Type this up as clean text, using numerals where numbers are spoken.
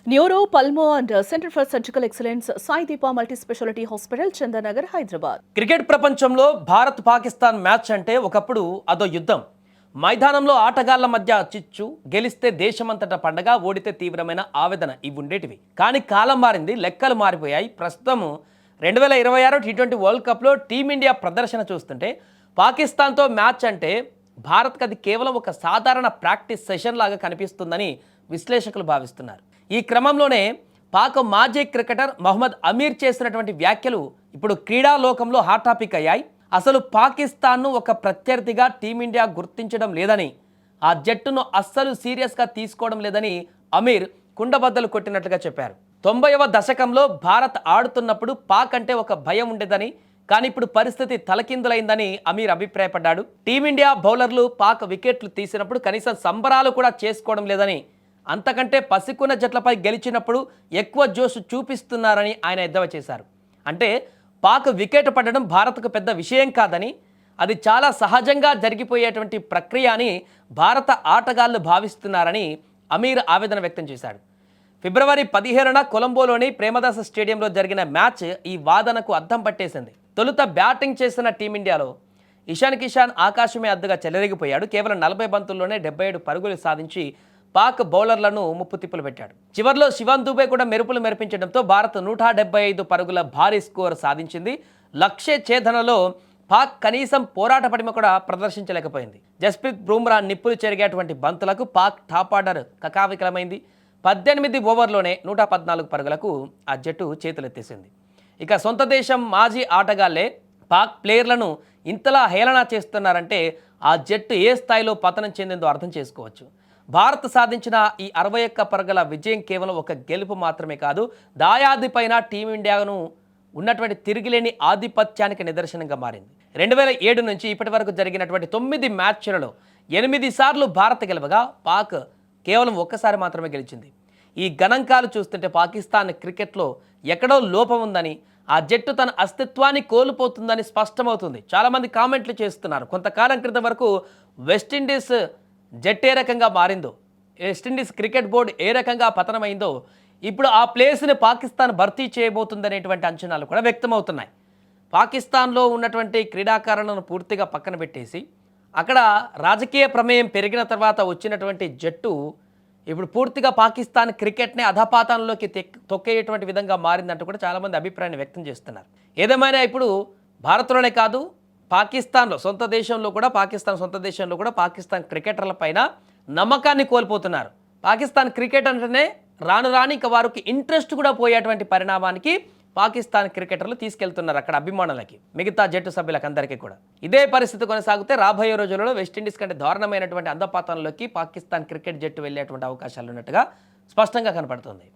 Neuro pulmo and centre for surgical excellence Sai Deepa multi speciality hospital Chandanagar Hyderabad. Cricket ప్రపంచంలో Bharat Pakistan match అంటే ఒకప్పుడు అదో యుద్ధం. మైదానంలో ఆటగాళ్ల మధ్య చిచ్చు, గెలిస్తే దేశమంతటా పండగ, ఓడితే తీవ్రమైన ఆవేదన ఇవి ఉండేటివి. కానీ కాలం మారింది, లెక్కలు మారిపోయాయి. ప్రస్తుతం 2026 టీ20 వరల్డ్ కప్లో టీమిండియా ప్రదర్శన చూస్తుంటే పాకిస్తాన్తో మ్యాచ్ అంటే భారత్కి అది కేవలం ఒక సాధారణ ప్రాక్టీస్ సెషన్ లాగా కనిపిస్తుందని విశ్లేషకులు భావిస్తున్నారు. ఈ క్రమంలోనే పాక్ మాజీ క్రికెటర్ మహమ్మద్ అమీర్ చేసినటువంటి వ్యాఖ్యలు ఇప్పుడు క్రీడా లోకంలో హాట్ టాపిక్ అయ్యాయి. అసలు పాకిస్తాన్ను ఒక ప్రత్యర్థిగా టీమిండియా గుర్తించడం లేదని, ఆ జట్టును అస్సలు సీరియస్గా తీసుకోవడం లేదని అమీర్ కుండబద్దలు కొట్టినట్లుగా చెప్పారు. 90వ దశకంలో భారత్ ఆడుతున్నప్పుడు పాక్ అంటే ఒక భయం ఉండేదని, కానీ ఇప్పుడు పరిస్థితి తలకిందులైందని అమీర్ అభిప్రాయపడ్డాడు. టీమిండియా బౌలర్లు పాక్ వికెట్లు తీసినప్పుడు కనీసం సంబరాలు కూడా చేసుకోవడం లేదని, అంతకంటే పసికున్న జట్లపై గెలిచినప్పుడు ఎక్కువ జోష్ చూపిస్తున్నారని ఆయన ఎద్దేవా చేశారు. అంటే పాక్ వికెట్ పడడం భారత్కు పెద్ద విషయం కాదని, అది చాలా సహజంగా జరిగిపోయేటువంటి ప్రక్రియ అని భారత ఆటగాళ్లు భావిస్తున్నారని అమీర్ ఆవేదన వ్యక్తం చేశాడు. ఫిబ్రవరి 17న కొలంబోలోని ప్రేమదాస స్టేడియంలో జరిగిన మ్యాచ్ ఈ వాదనకు అద్దం పట్టేసింది. తొలుత బ్యాటింగ్ చేసిన టీమిండియాలో ఇషాన్ కిషాన్ ఆకాశమే అద్దుగా చెలరేగిపోయాడు. కేవలం 40 బంతుల్లోనే 77 పరుగులు సాధించి పాక్ బౌలర్లను ముప్పు తిప్పులు పెట్టాడు. చివర్లో శివన్ దుబే కూడా మెరుపులు మెరిపించడంతో భారత్ 175 పరుగుల భారీ స్కోర్ సాధించింది. లక్ష్య ఛేదనలో పాక్ కనీసం పోరాట పటిమ కూడా ప్రదర్శించలేకపోయింది. జస్ప్రీత్ బుమ్రా నిప్పులు చెరిగేటువంటి బంతులకు పాక్ టాప్ ఆర్డర్ కకావికలమైంది. 18 ఓవర్లోనే 114 పరుగులకు ఆ జట్టు చేతులెత్తేసింది. ఇక సొంత దేశం మాజీ ఆటగాళ్లే పాక్ ప్లేయర్లను ఇంతలా హేళన చేస్తున్నారంటే ఆ జట్టు ఏ స్థాయిలో పతనం చెందిందో అర్థం చేసుకోవచ్చు. భారత్ సాధించిన ఈ 61 పరుగుల విజయం కేవలం ఒక గెలుపు మాత్రమే కాదు, దాయాదిపైన టీమిండియాను ఉన్నటువంటి తిరిగిలేని ఆధిపత్యానికి నిదర్శనంగా మారింది. 2007 నుంచి ఇప్పటి వరకు జరిగినటువంటి 9 మ్యాచ్లలో 8 సార్లు భారత్ గెలవగా పాక్ కేవలం ఒక్కసారి మాత్రమే గెలిచింది. ఈ గణాంకాలు చూస్తుంటే పాకిస్తాన్ క్రికెట్లో ఎక్కడో లోపం ఉందని, ఆ జట్టు తన అస్తిత్వాన్ని కోల్పోతుందని స్పష్టమవుతుంది. చాలామంది కామెంట్లు చేస్తున్నారు. కొంతకాలం క్రితం వరకు వెస్టిండీస్ జట్టు ఏ రకంగా మారిందో, వెస్టిండీస్ క్రికెట్ బోర్డు ఏ రకంగా పతనమైందో, ఇప్పుడు ఆ ప్లేస్ని పాకిస్తాన్ భర్తీ చేయబోతుందనేటువంటి అంచనాలు కూడా వ్యక్తమవుతున్నాయి. పాకిస్తాన్లో ఉన్నటువంటి క్రీడాకారులను పూర్తిగా పక్కన పెట్టేసి అక్కడ రాజకీయ ప్రమేయం పెరిగిన తర్వాత వచ్చినటువంటి జట్టు ఇప్పుడు పూర్తిగా పాకిస్తాన్ క్రికెట్ని అధపాతంలోకి తొక్కేటువంటి విధంగా మారిందంటూ కూడా చాలామంది అభిప్రాయాన్ని వ్యక్తం చేస్తున్నారు. ఏదేమైనా ఇప్పుడు భారత్లోనే కాదు, పాకిస్తాన్లో సొంత దేశంలో కూడా పాకిస్తాన్ క్రికెటర్ల పైన నమ్మకాన్ని కోల్పోతున్నారు. పాకిస్తాన్ క్రికెట్ అంటేనే రాను ఇక వారికి ఇంట్రెస్ట్ కూడా పోయేటువంటి పరిణామానికి పాకిస్తాన్ క్రికెటర్లు తీసుకెళ్తున్నారు అక్కడ అభిమానులకి, మిగతా జట్టు సభ్యులకు అందరికీ కూడా. ఇదే పరిస్థితి కొనసాగితే రాబోయే రోజులలో వెస్టిండీస్ కంటే దారుణమైనటువంటి అందపాతంలోకి పాకిస్తాన్ క్రికెట్ జట్టు వెళ్ళేటువంటి అవకాశాలు ఉన్నట్టుగా స్పష్టంగా కనపడుతుంది.